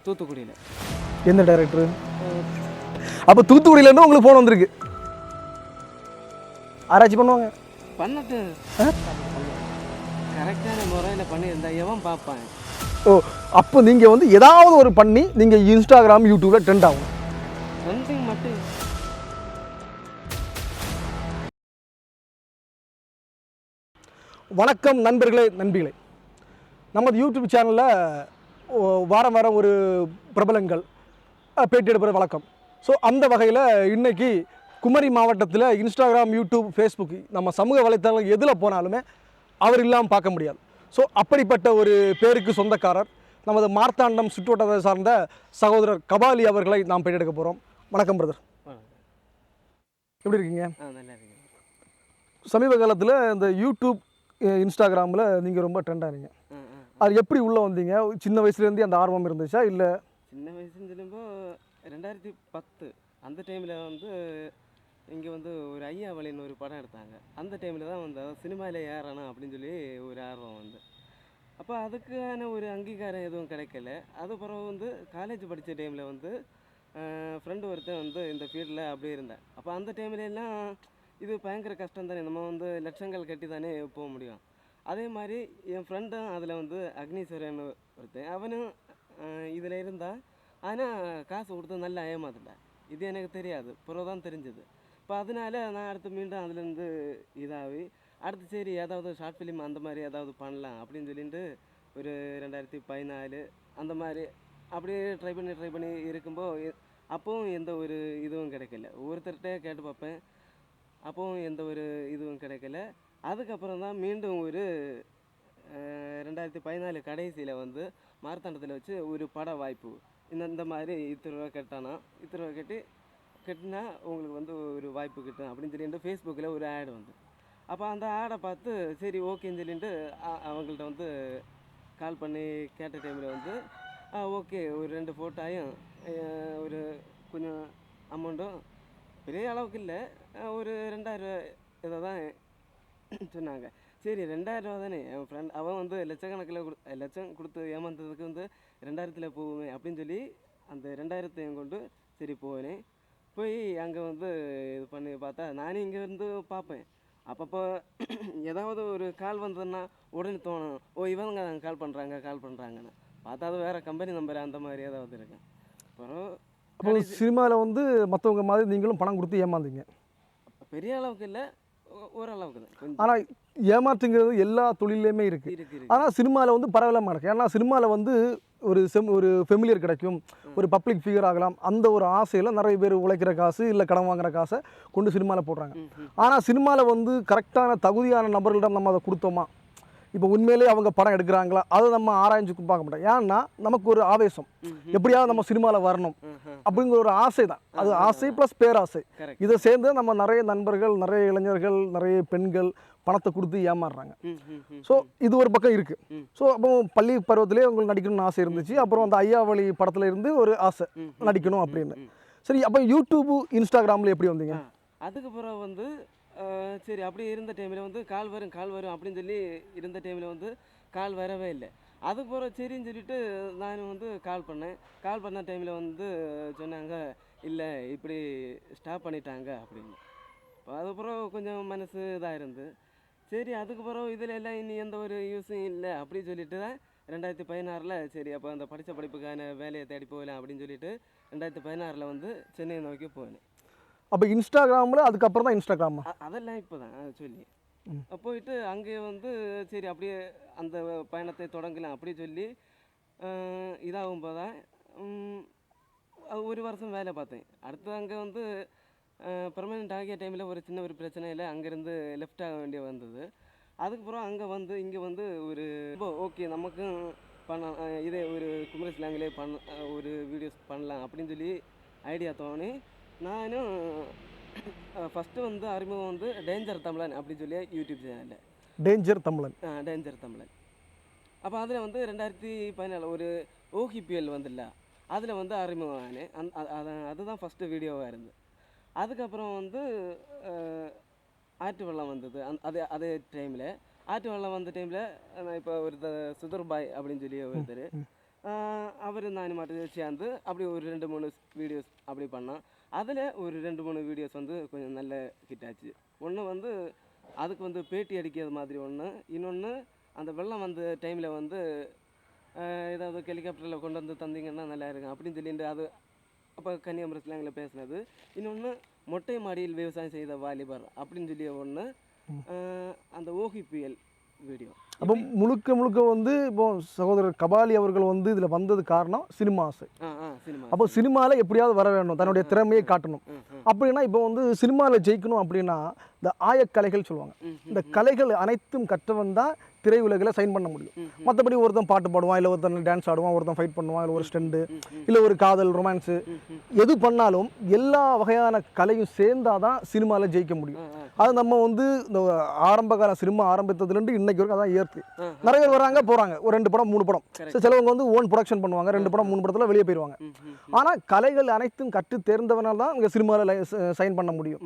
தூத்துக்குடியில். எந்த டைரக்டர்? அப்போ தூத்துக்குடியிலேருந்து உங்களுக்கு ஃபோன் வந்திருக்கு. ஆராய்ச்சி பண்ணுவாங்க. பண்ணிட்டு கரெக்டான முறையில் பண்ணியிருந்தா எவன் பார்ப்பான்? ஓ, அப்போ நீங்கள் வந்து ஏதாவது ஒரு பண்ணி நீங்கள் இன்ஸ்டாகிராம் யூடியூப்ல ட்ரெண்ட் ஆகும். ட்ரெண்டிங் மட்டும். வணக்கம் நண்பர்களே, நண்பிகளே. நமது யூடியூப் சேனலில் வாரம் வாரம் ஒரு பிரபலங்கள் பேட்டி எடுக்கிற வழக்கம். ஸோ அந்த வகையில் இன்றைக்கி குமரி மாவட்டத்தில் இன்ஸ்டாகிராம், யூடியூப், ஃபேஸ்புக் நம்ம சமூக வலைத்தளங்கள் எதில் போனாலுமே அவர் இல்லாமல் பார்க்க முடியாது. ஸோ அப்படிப்பட்ட ஒரு பேருக்கு சொந்தக்காரர் நமது மார்த்தாண்டம் சுற்றுவட்டத்தை சார்ந்த சகோதரர் கபாலி அவர்களை நாம் பேட்டி எடுக்க போகிறோம். வணக்கம் பிரதர், எப்படி இருக்கீங்க? நல்லா இருக்கு. சமீப காலத்தில் இந்த யூடியூப், இன்ஸ்டாகிராமில் நீங்கள் ரொம்ப ட்ரெண்டானீங்க. அது எப்படி உள்ளே வந்தீங்க? சின்ன வயசுலேருந்தே அந்த ஆர்வம் இருந்துச்சா இல்லை? சின்ன வயசுன்னு சொல்லும்போது 2010 அந்த டைமில் வந்து இங்கே வந்து ஒரு ஐயாவளின்னு ஒரு படம் எடுத்தாங்க. அந்த டைமில் தான் வந்து சினிமாவில் ஏறணும் அப்படின்னு சொல்லி ஒரு ஆர்வம் வந்து, அப்போ அதுக்கான ஒரு அங்கீகாரம் எதுவும் கிடைக்கல. அது பிறகு வந்து காலேஜ் படித்த டைமில் வந்து ஃப்ரெண்டு ஒருத்தன் வந்து இந்த ஃபீல்டில் அப்படியே இருந்தேன். அப்போ அந்த டைம்லலாம் இது பயங்கர கஷ்டம் தானே, நம்ம வந்து லட்சங்கள் கட்டி தானே போக முடியும். அதே மாதிரி என் ஃப்ரெண்டும் அதில் வந்து அக்னீஸ்வரன் ஒருத்தன், அவனும் இதில் இருந்தால், ஆனால் காசு கொடுத்து நல்லா ஏமாத்திட்டேன். இது எனக்கு தெரியாது, பிறகு தான் தெரிஞ்சது. இப்போ அதனால நான் அடுத்து மீண்டும் அதுலேருந்து இதாகி அடுத்து சரி ஏதாவது ஷார்ட் ஃபிலிம் அந்த மாதிரி ஏதாவது பண்ணலாம் அப்படின்னு சொல்லிட்டு ஒரு 2014 அந்த மாதிரி அப்படியே ட்ரை பண்ணி இருக்கும்போது அப்போவும் எந்த ஒரு இதுவும் கிடைக்கல. ஒவ்வொருத்தர்கிட்ட கேட்டு பார்ப்பேன், அப்போவும் எந்த ஒரு இதுவும் கிடைக்கல. அதுக்கப்புறம் தான் மீண்டும் ஒரு 2014 கடைசியில் வந்து மார்த்தாண்டத்தில் வச்சு ஒரு பட வாய்ப்பு, இந்த மாதிரி இத்தனை ரூபா கட்டானா இத்தனை ரூபா கட்டினா உங்களுக்கு வந்து ஒரு வாய்ப்பு கிட்டும் அப்படின்னு சொல்லிட்டு ஃபேஸ்புக்கில் ஒரு ஆடு வந்து, அப்போ அந்த ஆடை பார்த்து சரி ஓகேன்னு சொல்லிட்டு அவங்கள்ட்ட வந்து கால் பண்ணி கேட்ட டைமில் வந்து ஓகே ஒரு 2 ஃபோட்டோயும் ஒரு கொஞ்சம் அமௌண்ட்டும் பெரிய அளவுக்கு இல்லை, ஒரு 2000 இதை தான் சொன்னாங்க. சரி 2000 ரூபா தானே, என் ஃப்ரெண்ட் அவன் வந்து லட்சம் கொடுத்து ஏமாந்ததுக்கு வந்து 2000 போகுமே அப்படின்னு சொல்லி அந்த 2000 கொண்டு சரி போனேன். போய் அங்கே வந்து இது பண்ணி பார்த்தா நானே இங்கே இருந்து பார்ப்பேன். அப்பப்போ ஏதாவது ஒரு கால் வந்ததுன்னா உடனே தோணும், ஓ இவங்க கால் பண்ணுறாங்கன்னு பார்த்தா அது வேறு கம்பெனி நம்பர் அந்த மாதிரி ஏதாவது இருக்கேன். அப்புறம் அப்போ சினிமாவில் வந்து மற்றவங்க மாதிரி நீங்களும் பணம் கொடுத்து ஏமாந்தீங்க. பெரிய அளவுக்கு இல்லை, ஓரளவுக்கு தான் கொஞ்சம். ஆனால் ஏமாற்றுங்கிறது எல்லா தொழிலையுமே இருக்குது. இருக்கு. ஆனால் சினிமாவில் வந்து பரவலாமல் இருக்குது. ஏன்னா சினிமாவில் வந்து ஒரு ஃபெமிலியர் கிடைக்கும், ஒரு பப்ளிக் ஃபிகர் ஆகலாம், அந்த ஒரு ஆசையில் நிறைய பேர் உழைக்கிற காசு இல்லை கடன் வாங்குற காசை கொண்டு சினிமாவில் போடுறாங்க. ஆனால் சினிமாவில் வந்து கரெக்டான தகுதியான நபர்களிடம் நம்ம அதை கொடுத்தோமா, இப்போ உண்மையிலே அவங்க படம் எடுக்கிறாங்களா, அதை நம்ம ஆராய்ஞ்சு பார்க்க மாட்டோம். ஏன்னா நமக்கு ஒரு ஆவேசம், எப்படியாவது நம்ம சினிமாவில் வரணும் அப்படிங்கிற ஒரு ஆசை தான். அது ஆசை ப்ளஸ் பேராசை, இதை சேர்ந்து நம்ம நிறைய நண்பர்கள், நிறைய இளைஞர்கள், நிறைய பெண்கள் பணத்தை கொடுத்து ஏமாறுறாங்க. ஸோ இது ஒரு பக்கம் இருக்குது. ஸோ அப்போ பள்ளி பருவத்திலே உங்களுக்கு நடிக்கணும்னு ஆசை இருந்துச்சு. அப்புறம் அந்த ஐயாவளி படத்தில் இருந்து ஒரு ஆசை நடிக்கணும் அப்படின்னு. சரி, அப்போ யூடியூபு, இன்ஸ்டாகிராமில் எப்படி வந்தீங்க? அதுக்கப்புறம் வந்து சரி அப்படியே இருந்த டைமில் வந்து கால் வரும் அப்படின்னு சொல்லி இருந்த டைமில் வந்து கால் வரவே இல்லை. அதுக்கப்புறம் சரின்னு சொல்லிட்டு நான் வந்து கால் பண்ண டைமில் வந்து சொன்னாங்க இல்லை இப்படி ஸ்டாப் பண்ணிட்டாங்க அப்படின்னு. அதுக்கப்புறம் கொஞ்சம் மனசு இதாக இருந்து சரி அதுக்கப்புறம் இதில் எல்லாம் இனி எந்த ஒரு யூஸும் இல்லை அப்படி சொல்லிட்டு தான் 2016 சரி அப்போ அந்த படித்த படிப்புக்கான வேலையை தேடி போகலாம் அப்படின்னு சொல்லிட்டு 2016 வந்து சென்னையை நோக்கி போனேன். அப்போ இன்ஸ்டாகிராமில் அதுக்கப்புறம் தான் இன்ஸ்டாகிராமா? அதெல்லாம் இப்போ தான் சொல்லி போயிட்டு அங்கே வந்து சரி அப்படியே அந்த பயணத்தை தொடங்கலாம் அப்படி சொல்லி இதாகும்போது தான் ஒரு வருஷம் வேலை பார்த்தேன். அடுத்து அங்கே வந்து பெர்மனெண்ட் ஆகிய டைமில் ஒரு சின்ன ஒரு பிரச்சனையில் அங்கேருந்து லெஃப்ட் ஆக வேண்டிய வந்தது. அதுக்கப்புறம் அங்கே வந்து இங்கே வந்து ஒரு ஓகே நமக்கும் பண்ண இதே ஒரு குமரி ஸ்லாங்கிலே ஒரு வீடியோஸ் பண்ணலாம் அப்படின்னு சொல்லி ஐடியா தோணி நானும் ஃபஸ்ட்டு வந்து அறிமுகம் வந்து டேஞ்சர் தமிழன் அப்படின்னு சொல்லி யூடியூப் சேனலில் டேஞ்சர் தமிழன். அப்போ அதில் வந்து 2014 ஒரு ஓஹிபிஎல் வந்துல்ல, அதில் வந்து அறிமுகம் ஆனேன். அதுதான் ஃபஸ்ட்டு வீடியோவாக இருந்து. அதுக்கப்புறம் வந்து ஆற்று வெள்ளம் வந்தது. அதே டைமில் ஆற்று வெள்ளம் வந்த டைமில் நான் இப்போ ஒருத்தர் சுதர் பாய் அப்படின்னு சொல்லி ஒருத்தர் அவர் நானுமாட்டு சேர்ந்து அப்படி ஒரு 2-3 வீடியோஸ் அப்படி பண்ணோம். அதில் ஒரு 2-3 வீடியோஸ் வந்து கொஞ்சம் நல்ல ஹிட் ஆச்சு. ஒன்று வந்து அதுக்கு வந்து பேட்டி அடிக்கிறது மாதிரி ஒன்று, இன்னொன்று அந்த வெள்ளம் வந்த டைமில் வந்து ஏதாவது ஹெலிகாப்டரில் கொண்டு வந்து தந்தீங்கன்னா நல்லா இருக்கும் அப்படின்னு சொல்லிட்டு அது அப்போ கன்னியாகுமரி ஸ்லாங்கில் பேசினது. இன்னொன்று மொட்டை மாடியில் விவசாயம் செய்த வாலிபர் அப்படின்னு சொல்லி ஒன்று, அந்த ஓஹிபிஎல் வீடியோ. அப்போ முழுக்க வந்து இப்போ சகோதரர் கபாலி அவர்கள் வந்து இதில் வந்தது காரணம் சினிமா ஆசை. சினிமா. அப்போ சினிமாவில் எப்படியாவது வர வேண்டும், தன்னுடைய திறமையை காட்டணும். அப்படின்னா இப்போ வந்து சினிமாவில் ஜெயிக்கணும் அப்படின்னா இந்த ஆயக்கலைகள் சொல்லுவாங்க. இந்த கலைகள் அனைத்தும் கற்றவன் தான் திரையுலகில் சைன் பண்ண முடியும். மற்றபடி ஒருத்தன் பாட்டு பாடுவான், இல்லை ஒருத்தன் டான்ஸ் ஆடுவான், ஒருத்தன் ஃபைட் பண்ணுவான், இல்லை ஒரு ஸ்டெண்டு, இல்லை ஒரு காதல் ரொமான்ஸு, எது பண்ணாலும் எல்லா வகையான கலையும் சேர்ந்தால் தான் சினிமாவில் ஜெயிக்க முடியும். அது நம்ம வந்து இந்த ஆரம்ப கால சினிமா ஆரம்பித்ததுலேருந்து இன்னைக்கு வரைக்கும் அதான் ஏற்று நிறைய பேர் வராங்க போகிறாங்க, ஒரு 2 படம் 3 படம். சிலவங்க வந்து ஓன் ப்ரொடக்ஷன் பண்ணுவாங்க, 2 படம் 3 படத்தில் வெளியே போயிடுவாங்க. ஆனால் கலைகள் அனைத்தும் கற்று தேர்ந்தவனால் தான் இங்கே சினிமாவில் சைன் பண்ண முடியும்.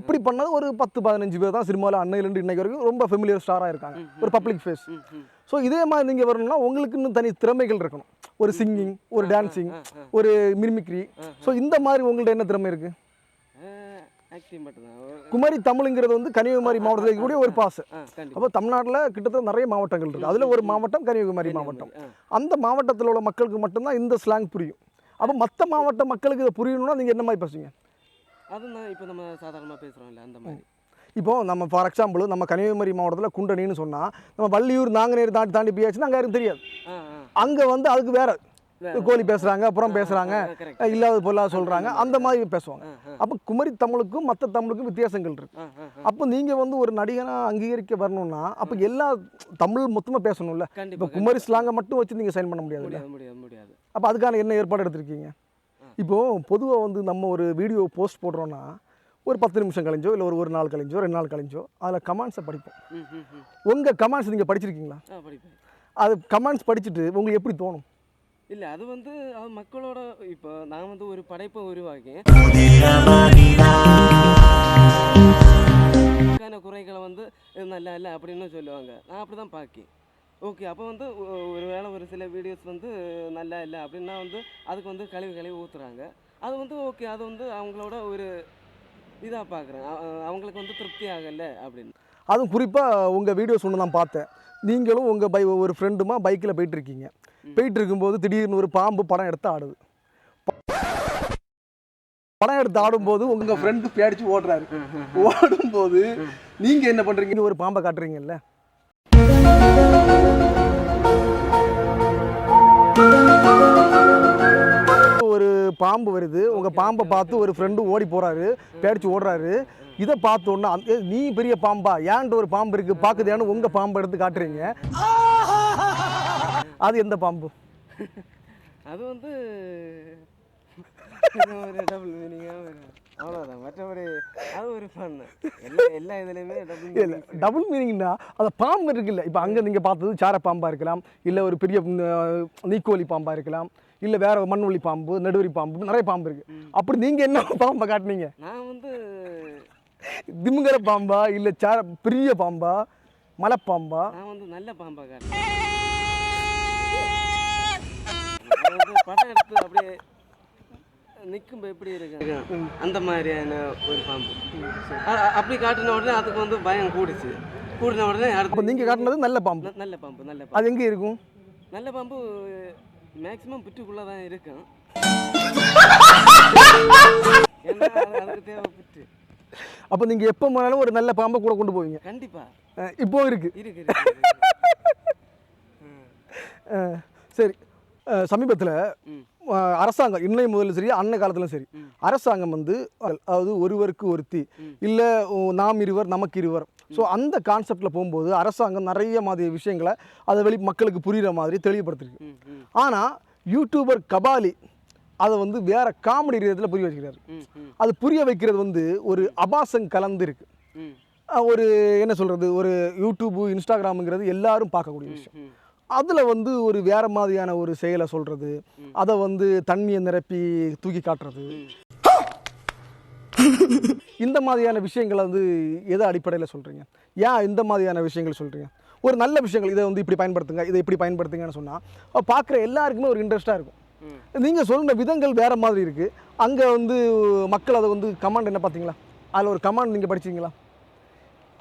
அப்படி பண்ணது ஒரு 10-15 பேர் தான் சினிமாவில் அன்னையிலேருந்து இன்னைக்கு வரைக்கும் ரொம்ப ஃபெமிலியர் ஸ்டாராக இருக்காங்க, ஒரு பப்ளிக் ஃபேஸ். ஸோ இதே மாதிரி நீங்கள் வரணும்னா உங்களுக்கு இன்னும் தனி திறமைகள் இருக்கணும். ஒரு சிங்கிங், ஒரு டான்சிங், ஒரு மிமிக்ரி. ஸோ இந்த மாதிரி உங்கள்ட்ட என்ன திறமை இருக்குது? குமரி தமிழுங்கிறது வந்து கன்னியாகுமரி மாவட்டத்தில் இருக்கக்கூடிய ஒரு பாசை. அப்போ தமிழ்நாட்டில் கிட்டத்தட்ட நிறைய மாவட்டங்கள் இருக்குது. அதில் ஒரு மாவட்டம் கன்னியாகுமரி மாவட்டம். அந்த மாவட்டத்தில் உள்ள மக்களுக்கு மட்டும்தான் இந்த ஸ்லாங் புரியும். அப்போ மற்ற மாவட்ட மக்களுக்கு இதை புரியணும்னா நீங்கள் என்ன மாதிரி பேசுவீங்க? அதுதான் இப்போ நம்ம சாதாரணமாக பேசுகிறோம்ல அந்த மாதிரி. இப்போ நம்ம ஃபார் எக்ஸாம்பிள் நம்ம கன்னியாகுமரி மாவட்டத்தில் குண்டணின்னு சொன்னால் நம்ம வள்ளியூர் நாங்குநேரி தாண்டி போயாச்சுன்னா அங்கே யாருக்கும் தெரியாது. அங்கே வந்து அதுக்கு வேற கோழி பேசுகிறாங்க, அப்புறம் பேசுகிறாங்க, இல்லாத பொருளாக சொல்கிறாங்க, அந்த மாதிரி பேசுவாங்க. அப்போ குமரி தமிழுக்கும் மற்ற தமிழுக்கும் வித்தியாசங்கள் இருக்குது. அப்போ நீங்கள் வந்து ஒரு நடிகனாக அங்கீகரிக்க வரணும்னா அப்போ எல்லா தமிழ் மொத்தமாக பேசணும்ல. இப்போ குமரி ஸ்லாங்கை மட்டும் வச்சு நீங்கள் சைன் பண்ண முடியாது. அப்போ அதுக்கான என்ன ஏற்பாடு எடுத்திருக்கீங்க? இப்போது பொதுவாக வந்து நம்ம ஒரு வீடியோ போஸ்ட் போடுறோன்னா ஒரு 10 நிமிஷம் கழிஞ்சோ, இல்லை ஒரு நாள் கழிஞ்சோ, 2 நாள் கழிஞ்சோ அதில் கமெண்ட்ஸை படிப்போம். உங்கள் கமெண்ட்ஸ் நீங்கள் படிச்சிருக்கீங்களா? அது கமெண்ட்ஸ் படிச்சுட்டு உங்களுக்கு எப்படி தோணும்? இல்லை, அது வந்து மக்களோட இப்போ நான் வந்து ஒரு படைப்பை உருவாக்கி குறைகளை வந்து நல்லா இல்லை அப்படின்னு சொல்லுவாங்க. நான் அப்படி தான் பார்க்கேன். ஓகே, அப்போ வந்து ஒரு வேளை ஒரு சில வீடியோஸ் வந்து நல்லா இல்லை அப்படின்னா வந்து அதுக்கு வந்து கழுவி ஊற்றுறாங்க. அது வந்து ஓகே, அது வந்து அவங்களோட ஒரு இதாக பார்க்குறேன். அவங்களுக்கு வந்து திருப்தி ஆகலை அப்படின்னு. அதுவும் குறிப்பாக உங்கள் வீடியோஸ் ஒன்று நான் பார்த்தேன். நீங்களும் உங்கள் ஒரு ஃப்ரெண்டுமா பைக்கில் போயிட்டுருக்கீங்க. போயிட்டு இருக்கும்போது திடீர்னு ஒரு பாம்பு படம் எடுத்து ஆடுது. படம் எடுத்து ஆடும்போது உங்கள் ஃப்ரெண்டு பேடிச்சு ஓடுறாரு. ஓடும்போது நீங்கள் என்ன பண்ணுறீங்க? ஒரு பாம்பை காட்டுறீங்கல்ல, ஒரு பாம்பு வருது. உங்கள் பாம்பை பார்த்து ஒரு ஃப்ரெண்டு ஓடி போகிறாரு, பேடிச்சு ஓடுறாரு. இதை பார்த்தோன்னா நீ பெரிய பாம்பா, ஏன்ட்டு ஒரு பாம்பு இருக்குது பார்க்குதேன்னு உங்கள் பாம்பை எடுத்து காட்டுறீங்க. அது எந்த பாம்பு? அது வந்து ஒரு டபுள் மீனிங்காக வரும், அவ்வளோதான். மற்றபடி அது ஒரு ஃபன். எல்லா இதுலேயுமே டபுள் மீனிங்னா அந்த பாம்பு இருக்குல்ல. இப்போ அங்கே நீங்கள் பார்த்தது சார பாம்பாக இருக்கலாம், இல்லை ஒரு பெரிய நீக்கோலி பாம்பாக இருக்கலாம், இல்லை வேற மண்வெளி பாம்பு, நடுவரி பாம்பு, நிறைய பாம்பு இருக்குது. அப்படி நீங்கள் என்ன பாம்பை காட்டினீங்க? நான் வந்து திமுகர பாம்பா, இல்லை பெரிய பாம்பா, மலைப்பாம்பா? நான் வந்து நல்ல பாம்பா காட்டினேன். படம் எடுத்து அப்படியே நிற்கும் எப்படி இருக்கு அந்த மாதிரியான ஒரு பாம்பு. அப்படி காட்டின உடனே அதுக்கு வந்து பயம் கூடின உடனே அடுத்து நீங்கள் காட்டினது நல்ல பாம்பு. நல்ல பாம்பு. அது எங்கே இருக்கும்? நல்ல பாம்பு மேக்ஸிமம் பிட்டுக்குள்ளே தான் இருக்கும். ஏன்னா அதுக்கு தேவை பிட்டு. அப்போ நீங்கள் எப்போ போனாலும் ஒரு நல்ல பாம்பை கூட கொண்டு போவீங்க? கண்டிப்பாக. இப்போ இருக்கு. சரி, சமீபத்தில் அரசாங்கம் இன்னை முதல்ல சரி அன்ன காலத்திலும் சரி அரசாங்கம் வந்து அதாவது ஒருவருக்கு ஒருத்தி, இல்லை நாம் இருவர் நமக்கு இருவர். ஸோ அந்த கான்செப்டில் போகும்போது அரசாங்கம் நிறைய மாதிரி விஷயங்களை அதை மக்களுக்கு புரிகிற மாதிரி தெளிவுபடுத்திருக்கு. ஆனால் யூடியூபர் கபாலி அதை வந்து வேற காமெடி ரீதியில் புரிய வச்சுக்கிறாரு. அது புரிய வைக்கிறது வந்து ஒரு அபாசம் கலந்து இருக்கு. ஒரு என்ன சொல்கிறது, ஒரு யூடியூப்பு இன்ஸ்டாகிராமுங்கிறது எல்லாரும் பார்க்கக்கூடிய விஷயம். அதில் வந்து ஒரு வேறு மாதிரியான ஒரு செயலை சொல்கிறது, அதை வந்து தண்ணியை நிரப்பி தூக்கி காட்டுறது, இந்த மாதிரியான விஷயங்களை வந்து எதை அடிப்படையில் சொல்கிறீங்க? ஏன் இந்த மாதிரியான விஷயங்கள் சொல்கிறீங்க? ஒரு நல்ல விஷயங்கள் இதை வந்து இப்படி பயன்படுத்துங்க இதை இப்படி பயன்படுத்துங்கன்னு சொன்னால் பார்க்குற எல்லாருக்குமே ஒரு இன்ட்ரெஸ்ட்டாக இருக்கும். நீங்கள் சொல்கிற விதங்கள் வேறு மாதிரி இருக்குது. அங்கே வந்து மக்கள் அதை வந்து கமெண்ட் என்ன பார்த்தீங்களா? அதில் ஒரு கமெண்ட் நீங்கள் படிச்சீங்களா?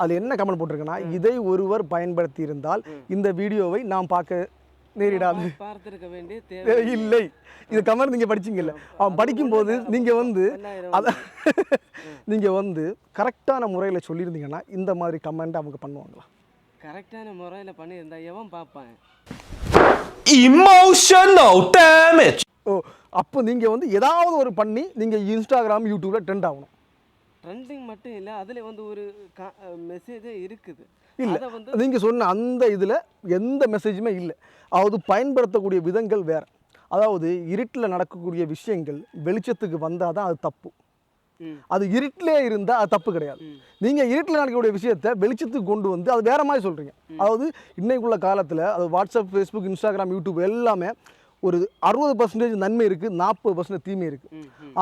அதில் என்ன கமெண்ட் போட்டிருக்குன்னா, இதை ஒருவர் பயன்படுத்தி இருந்தால் இந்த வீடியோவை நாம் பார்க்க நேரிடாது. பார்த்திருக்க வேண்டிய தேவை இல்லை. இது கமெண்ட் நீங்கள் படிச்சீங்கல்ல, அவன் படிக்கும்போது நீங்கள் வந்து அதை நீங்கள் வந்து கரெக்டான முறையில் சொல்லியிருந்தீங்கன்னா இந்த மாதிரி கமெண்ட் அவங்க பண்ணுவாங்களா? கரெக்டான முறையில் பண்ணியிருந்தா எவன் பார்ப்பான்? Emotional damage. ஓ, அப்போ நீங்கள் வந்து ஏதாவது ஒரு பண்ணி நீங்கள் இன்ஸ்டாகிராம் யூடியூப்பில் ட்ரெண்ட் ஆகணும். ட்ரெண்டிங் மட்டும் இல்லை, அதில் வந்து ஒரு மெசேஜே இருக்குது. இல்லை, அதை வந்து நீங்கள் சொன்ன அந்த இதில் எந்த மெசேஜுமே இல்லை. அதாவது பயன்படுத்தக்கூடிய விதங்கள் வேறு. அதாவது இருட்டில் நடக்கக்கூடிய விஷயங்கள் வெளிச்சத்துக்கு வந்தால் தான் அது தப்பு. அது இருட்டிலே இருந்தால் அது தப்பு கிடையாது. நீங்கள் இருட்டில் நடக்கக்கூடிய விஷயத்தை வெளிச்சத்துக்கு கொண்டு வந்து அது வேறு மாதிரி சொல்கிறீங்க. அதாவது இன்னைக்குள்ள காலத்தில் அது வாட்ஸ்அப், ஃபேஸ்புக், இன்ஸ்டாகிராம், யூடியூப் எல்லாமே ஒரு 60% நன்மை இருக்குது, 40% தீமை இருக்குது.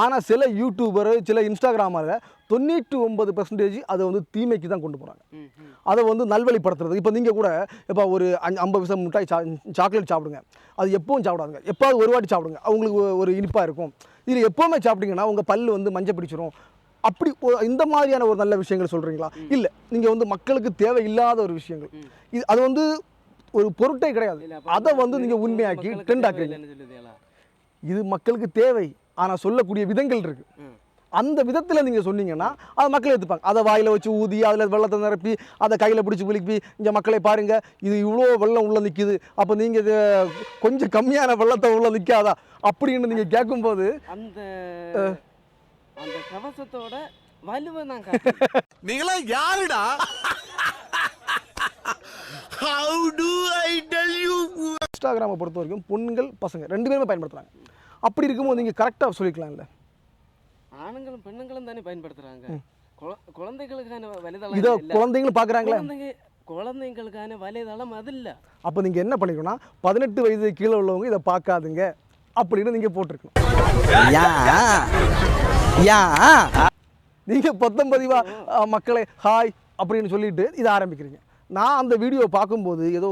ஆனால் சில யூடியூபர், சில இன்ஸ்டாகிராமில் 99% அதை வந்து தீமைக்கு தான் கொண்டு போகிறாங்க. அதை வந்து நல்வழிப்படுத்துறது. இப்போ நீங்கள் கூட இப்போ ஒரு 50 மிட்டாய் சாக்லேட் சாப்பிடுங்க, அது எப்பவும் சாப்பிடாதுங்க, எப்போது ஒரு வாட்டி சாப்பிடுங்க, அவங்களுக்கு ஒரு இனிப்பாக இருக்கும். இது எப்போவுமே சாப்பிட்டீங்கன்னா உங்கள் பல் வந்து மஞ்சள் பிடிச்சிரும். அப்படி இந்த மாதிரியான ஒரு நல்ல விஷயங்கள் சொல்கிறீங்களா? இல்லை, நீங்கள் வந்து மக்களுக்கு தேவையில்லாத ஒரு விஷயங்கள் இது அது வந்து ஒரு பொருட்டே கிடையாது. அதை வந்து நீங்கள் உண்மையாக்கி ட்ரெண்ட் ஆக்குறீங்க. இது மக்களுக்கு தேவை, ஆனால் சொல்லக்கூடிய விதங்கள் இருக்கு. அந்த விதத்தில் நீங்கள் சொன்னீங்கன்னா அதை மக்கள் எடுத்துப்பாங்க. அதை வாயில் வச்சு ஊதி அதில் வெள்ளத்தை நிரப்பி அதை கையில் பிடிச்சி குளிப்பி இங்கே மக்களை பாருங்கள் இது இவ்வளோ வெள்ளம் உள்ளே நிற்கிது, அப்போ நீங்கள் இது கொஞ்சம் கம்மியான வெள்ளத்தை உள்ளே நிற்காதா அப்படின்னு நீங்கள் கேட்கும்போது அந்த அந்த கவசத்தோட வலுவை நான் நீங்களா யாருடா? How do I tell you? இன்ஸ்டாகிராமை பொறுத்த வரைக்கும் பொண்ணுங்கள் பசங்க 2 பேருமே பயன்படுத்துகிறாங்க. அப்படி இருக்கும்போது நீங்கள் கரெக்டாக சொல்லிக்கலாம்ல. ஆணுங்களும் பெண்ணுங்களும் தானே பயன்படுத்துகிறாங்க. குழந்தைகளுக்கான வலைதளம் இதோ குழந்தைங்களும் பார்க்குறாங்களே, குழந்தைங்களுக்கான வலைதளம் அது இல்லை. அப்போ நீங்கள் என்ன பண்ணிக்கணும்னா 18 வயது கீழே உள்ளவங்க இதை பார்க்காதுங்க அப்படின்னு நீங்கள் போட்டிருக்கணும். நீங்கள் 19 மக்களை ஹாய் அப்படின்னு சொல்லிட்டு இதை ஆரம்பிக்கிறீங்க. நான் அந்த வீடியோ பார்க்கும்போது ஏதோ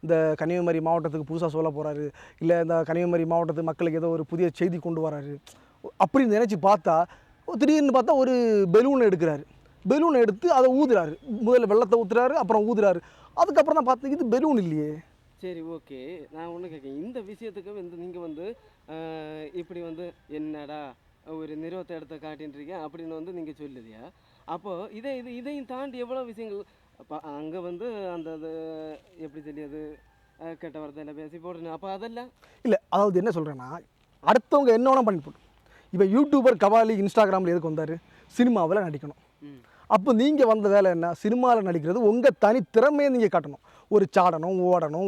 இந்த கன்னியாகுமரி மாவட்டத்துக்கு புதுசாக சொல்ல போகிறாரு, இல்லை இந்த கன்னியாகுமரி மாவட்டத்து மக்களுக்கு ஏதோ ஒரு புதிய செய்தி கொண்டு வராரு அப்படின்னு நினச்சி பார்த்தா, திடீர்னு பார்த்தா ஒரு பெலூன் எடுக்கிறாரு. பெலூனை எடுத்து அதை ஊதுறாரு. முதல்ல வெள்ளத்தை ஊற்றுறாரு, அப்புறம் ஊதுறாரு. அதுக்கப்புறம் தான் பார்த்து இது பெலூன் இல்லையே. சரி, ஓகே, நான் ஒன்று கேட்கேன். இந்த விஷயத்துக்கு வந்து நீங்கள் வந்து இப்படி வந்து என்னடா ஒரு நிறுவத்தை எடுத்து காட்டின்றீங்க அப்படின்னு வந்து நீங்கள் சொல்லுதியா? அப்போது இதையும் தாண்டி எவ்வளோ விஷயங்கள் அங்கே வந்து அந்த எப்படி தெரியாது கெட்ட வார்த்தையில் பேசி போடணும். அப்போ அதெல்லாம் இல்லை, அதாவது என்ன சொல்கிறேன்னா, அடுத்தவங்க என்ன வேணால் பண்ணி போட்டு இப்போ யூடியூபர் கபாலி இன்ஸ்டாகிராமில் எதுக்கு வந்தார்? சினிமாவில் நடிக்கணும். அப்போ நீங்கள் வந்த வேலை என்ன? சினிமாவில் நடிக்கிறது உங்கள் தனி திறமையை நீங்கள் காட்டணும். ஒரு சாடணும், ஓடணும்,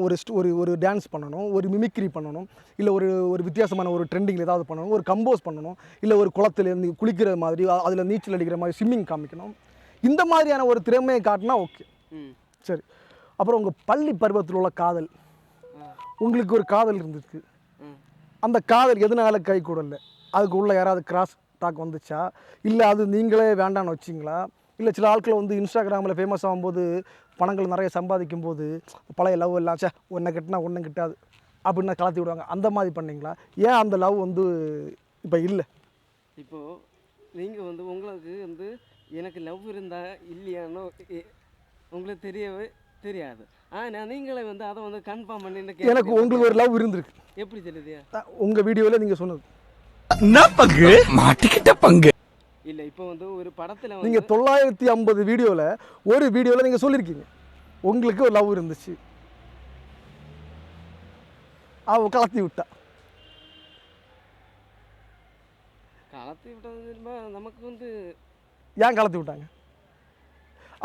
ஒரு டான்ஸ் பண்ணணும், ஒரு மிமிக்ரி பண்ணணும், இல்லை ஒரு வித்தியாசமான ஒரு ட்ரெண்டிங்கில் ஏதாவது பண்ணணும், ஒரு கம்போஸ் பண்ணணும், இல்லை ஒரு குளத்துலேருந்து குளிக்கிற மாதிரி அதில் நீச்சல் அடிக்கிற மாதிரி ஸ்விம்மிங் காமிக்கணும். இந்த மாதிரியான ஒரு திறமையை காட்டினா ஓகே. சரி, அப்புறம் உங்கள் பள்ளி பருவத்தில் உள்ள காதல், உங்களுக்கு ஒரு காதல் இருந்துச்சு, அந்த காதல் எதனால கை கூடல? அதுக்கு உள்ள யாராவது கிராஸ் டாக் வந்துச்சா, இல்லை அது நீங்களே வேண்டான்னு வச்சிங்களா? இல்லை சில ஆட்களை வந்து இன்ஸ்டாகிராமில் ஃபேமஸ் ஆகும்போது பணங்கள் நிறைய சம்பாதிக்கும் போது பழைய லவ் எல்லாம் ஒன்றை கிட்டினா ஒன்றும் கிட்டாது அப்படின்னு கலத்தி விடுவாங்க. அந்த மாதிரி பண்ணிங்களா? ஏன் அந்த லவ் வந்து இப்போ இல்லை? இப்போது நீங்கள் வந்து உங்களுக்கு வந்து எனக்கு லவ் இருந்தா இல்லையானோ உங்களுக்கு தெரியவே தெரியாது. ஆனால் நீங்களே வந்து அதை வந்து கன்ஃபார்ம் பண்ணிட்டு எனக்கு உங்களுக்கு ஒரு லவ் இருந்திருக்கு. எப்படி சொல்லுதியா? உங்கள் வீடியோவில் நீங்கள் சொன்னது பங்கு மாட்டிக்கிட்ட பங்கு இல்லை. இப்போ வந்து ஒரு படத்தில் நீங்கள் 950 வீடியோவில் ஒரு வீடியோவில் நீங்கள் சொல்லியிருக்கீங்க உங்களுக்கு ஒரு லவ் இருந்துச்சு, அவ கலத்தி விட்டா. கலத்தி விட்டது நமக்கு வந்து ஏன் கலத்தி விட்டாங்க?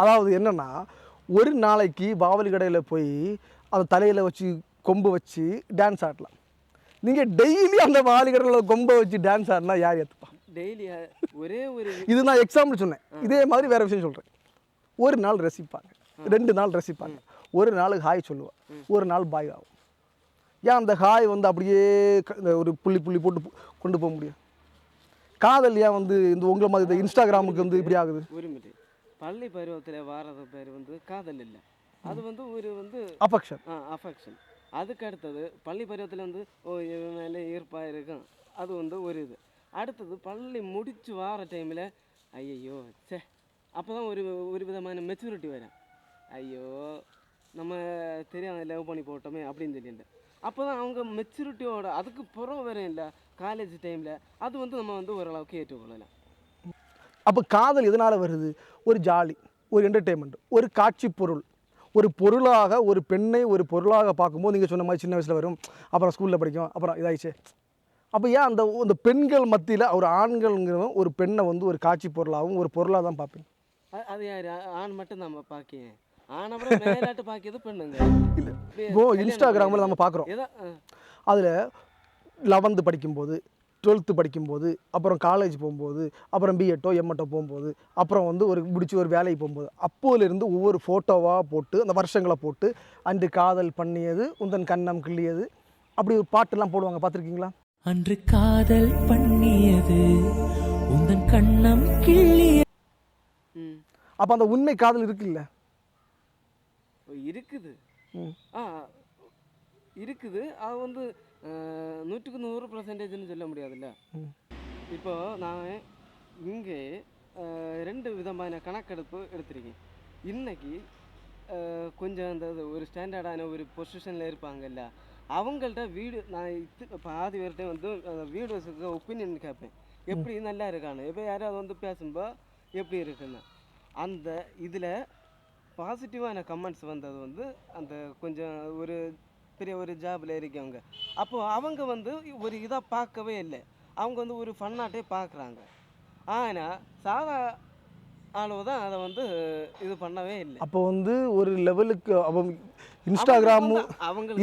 அதாவது என்னென்னா, ஒரு நாளைக்கு பாவலி கடையில் போய் அதை தலையில் வச்சு கொம்பு வச்சு டான்ஸ் ஆடலாம். நீங்கள் டெய்லி அந்த பாவலி கடையில் கொம்பை வச்சு டான்ஸ் ஆடினா யார் ஏற்றுப்பா? டெய்லி ஒரே ஒரு இது நான் எக்ஸாம்பிள் சொன்னேன். இதே மாதிரி வேறு விஷயம் சொல்கிறேன். ஒரு நாள் ரசிப்பாங்க, 2 நாள் ரசிப்பாங்க, ஒரு நாள் ஹாய் சொல்லுவாள், ஒரு நாள் பாய் ஆகும். ஏன் அந்த ஹாய் வந்து அப்படியே ஒரு புள்ளி போட்டு கொண்டு போக முடியும்? காதல் ஏன் வந்து இந்த உங்களை மாதிரி இந்த இன்ஸ்டாகிராமுக்கு வந்து இப்படி ஆகுது? ஒரு மினிட். பள்ளி பருவத்தில் வாரது பேர் வந்து காதல் இல்லை. அது வந்து ஒரு வந்து அஃபெக்ஷன். அஃபெக்ஷன். அதுக்கு அடுத்தது பள்ளி பருவத்தில் வந்து இவன் மேலே ஈர்ப்பாக இருக்கும், அது வந்து ஒரு இது. அடுத்தது பள்ளி முடிச்சு வார டைமில் ஐயையோ சே, அப்போ தான் ஒரு ஒரு விதமான மெச்சூரிட்டி வரும். ஐயோ நம்ம தெரியாமல் லவ் பண்ணி போட்டோமே அப்படின்னு சொல்லிட்டு அப்போ தான் அவங்க மெச்சூரிட்டியோட அதுக்கு புறம் வரும் இல்லை காலேஜ் டைமில் அது வந்து நம்ம வந்து ஓரளவுக்கு ஏற்றுக்கொள்ளலாம். அப்போ காதல் எதனால் வருது? ஒரு ஜாலி, ஒரு என்டர்டெயின்மெண்ட், ஒரு காட்சி பொருள். ஒரு பொருளாக ஒரு பெண்ணை ஒரு பொருளாக பார்க்கும்போது நீங்கள் சொன்ன மாதிரி சின்ன வயசில் வரும், அப்புறம் ஸ்கூலில் படிக்கும், அப்புறம் இதாகிடுச்சு. அப்போ ஏன் அந்த பெண்கள் மத்தியில் ஒரு ஆண்கள்ங்கிறவன் ஒரு பெண்ணை வந்து ஒரு காட்சி பொருளாகவும் ஒரு பொருளாக தான் பார்ப்பேன்? அது யார் ஆண் மட்டும் நம்ம பார்க்கேன், ஆனப்புறம் மேலாட்டு பார்க்கிறது பெண்ணுங்க. இல்லை, இப்போது இன்ஸ்டாகிராமில் நம்ம பார்க்குறோம், அதில் 11th படிக்கும்போது, 12th படிக்கும்போது, அப்புறம் காலேஜ் போகும்போது, அப்புறம் பிஎட்டோ எம்எட்டோ போகும்போது, அப்புறம் வந்து ஒரு முடிச்சு ஒரு வேலைக்கு போகும்போது, அப்போலேருந்து ஒவ்வொரு ஃபோட்டோவாக போட்டு அந்த வருஷங்களை போட்டு அன்று காதல் பண்ணியது உந்தன் கண்ணம் கிள்ளியது அப்படி ஒரு பாட்டெல்லாம் போடுவாங்க, பார்த்துருக்கீங்களா? அன்று காதல் பண்ணியது உந்தன் கண்ணம் கிள்ளிய. அப்போ அந்த உண்மை காதல் இருக்குல்ல? இருக்குது. இருக்குது. அது வந்து 100க்கு 100% சொல்ல முடியாதுல்ல. இப்போ நான் இங்கே 2 விதமான கணக்கெடுப்பு எடுத்திருக்கேன். இன்னைக்கு கொஞ்சம் அந்த ஒரு ஸ்டாண்டர்டான ஒரு பொசிஷனில் இருப்பாங்கல்ல, அவங்கள்ட்ட நான் பாதி பேர்கிட்ட வந்து வீடியோஸுக்கு ஒப்பீனியன் கேட்பேன், எப்படி நல்லா இருக்கான்னு. இப்போ யாராவது வந்து பேசும்போது எப்படி இருக்குன்னு அந்த இதில் பாசிட்டிவான கமெண்ட்ஸ் வந்தது வந்து அந்த கொஞ்சம் ஒரு பெரிய ஒரு ஜாபில் இருக்கவங்க. அப்போது அவங்க வந்து ஒரு இதாக பார்க்கவே இல்லை, அவங்க வந்து ஒரு ஃபன்னாட்டே பார்க்குறாங்க. ஆனால் சாதா அளவு தான் அதை வந்து இது பண்ணவே இல்லை. அப்போ வந்து ஒரு லெவலுக்கு அவன்